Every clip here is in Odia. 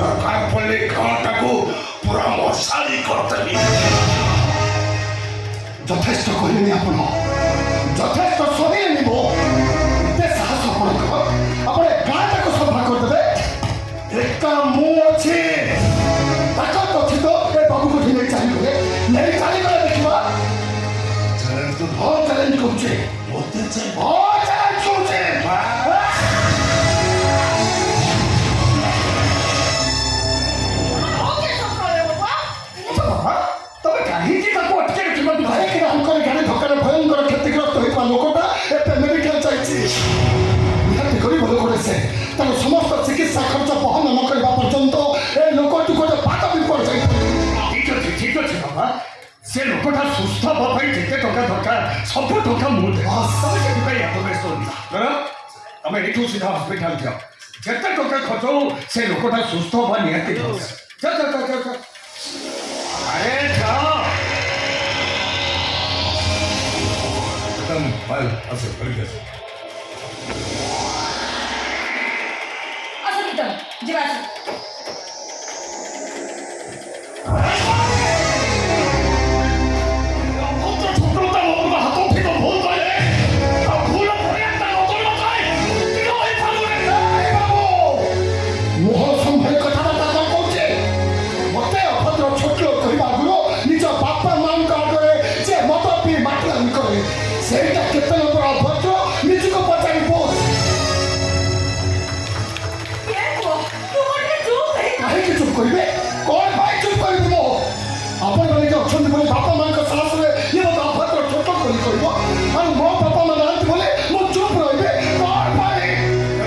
ଦରକାର ପଡ଼ିଲେ ଗାଁଟାକୁ ପୁରା ମଶାରୀ କରିଦେବି। ଯଥେଷ୍ଟ କହିଲେନି ଆପଣ, ଯଥେଷ୍ଟ ଶୁଣିଲେନି। ମୋ ଏତେ ସାହସ ଆପଣଙ୍କର, ଆପଣ ଗାଁଟାକୁ ସଫା କରିଦେବେ? ଏକା ମୁଁ ଅଛି, ତାକତ ଅଛି ତ ଏ ବାବୁକୁ ନେଇ ଚାଲିଗଲେ, ନେଇ ଚାଲିଗଲେ ଦେଖିବା। ଚ୍ୟାଲେଞ୍ଜ କରୁଛେ, ଚ୍ୟାଲେଞ୍ଜ କରୁଛେ। ତମେ କାହିଁକି ତାକୁ ଅଟକେଇ ରଖିବା? କାହିଁକି ତାଙ୍କର ଗାଡ଼ି ଧକ୍କାରେ ଭୟଙ୍କର କ୍ଷତିଗ୍ରସ୍ତ ହୋଇଥିବା ଲୋକଟା ଏବେ ମେଡିକାଲ ଯାଇଛି। ନିହାତି ଗରିବ ଲୋକଟେ ସେ, ତାର ସମସ୍ତ ଚିକିତ୍ସା ଖର୍ଚ୍ଚ ବହନ ନ କରିବା ପର୍ଯ୍ୟନ୍ତ ଏ ଲୋକଟି ଗୋଟେ ପାଦ ବିପଦ ଯାଇଥାଏ। ଠିକ ଅଛି ବାବା, ସେ ଲୋକଟା ସୁସ୍ଥ ହେବା ପାଇଁ ଯେତେ ଟଙ୍କା ଦରକାର ସବୁ ଟଙ୍କା ମୁଁ ଦେବି। ତମେ ସେଥିପାଇଁ ଏତେ ବ୍ୟସ୍ତ ହୁଅ। ତମେ ଏଇଠୁ ସିଧା ହସ୍ପିଟାଲ ଯାଅ, ଯେତେ ଟଙ୍କା ଖର୍ଚ୍ଚ ହଉ ସେ ଲୋକଟା ସୁସ୍ଥ ହେବା ନିହାତି ଦରକାର। ଆରେ ଯାଅ। ଆସ କରିକି ଆସ। ଯିବା ସେଇଟା କେତେ ଲୋକର ଅଭଦ୍ର ନିଜକୁ ପଚାରି ପୋଷ। କାହିଁକି ଚୁପ୍ କରିବେ? କଣ ପାଇଁ ଚୁପ୍ କରିବି? ମୁଁ ଆପଣମାନେ କି ଅଛନ୍ତି ବୋଲି ବାପା ମାଙ୍କ ସାହସରେ ଇଏ ମୋତେ ଅଭଦ୍ର ଛୋଟ କରି କହିବ, ଆଉ ମୋ ବାପା ମା ନାହାନ୍ତି ବୋଲି ମୁଁ ଚୁପ୍ ରହିବି? କଣ ପାଇଁ?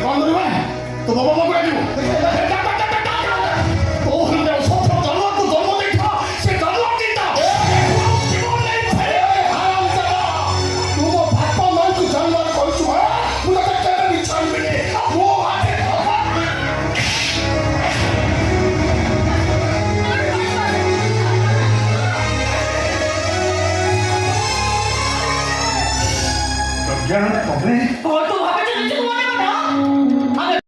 କଣ କରିବା? ତୋ ବାପା ମାଙ୍କୁ ଡାକିବୁ। ତମେ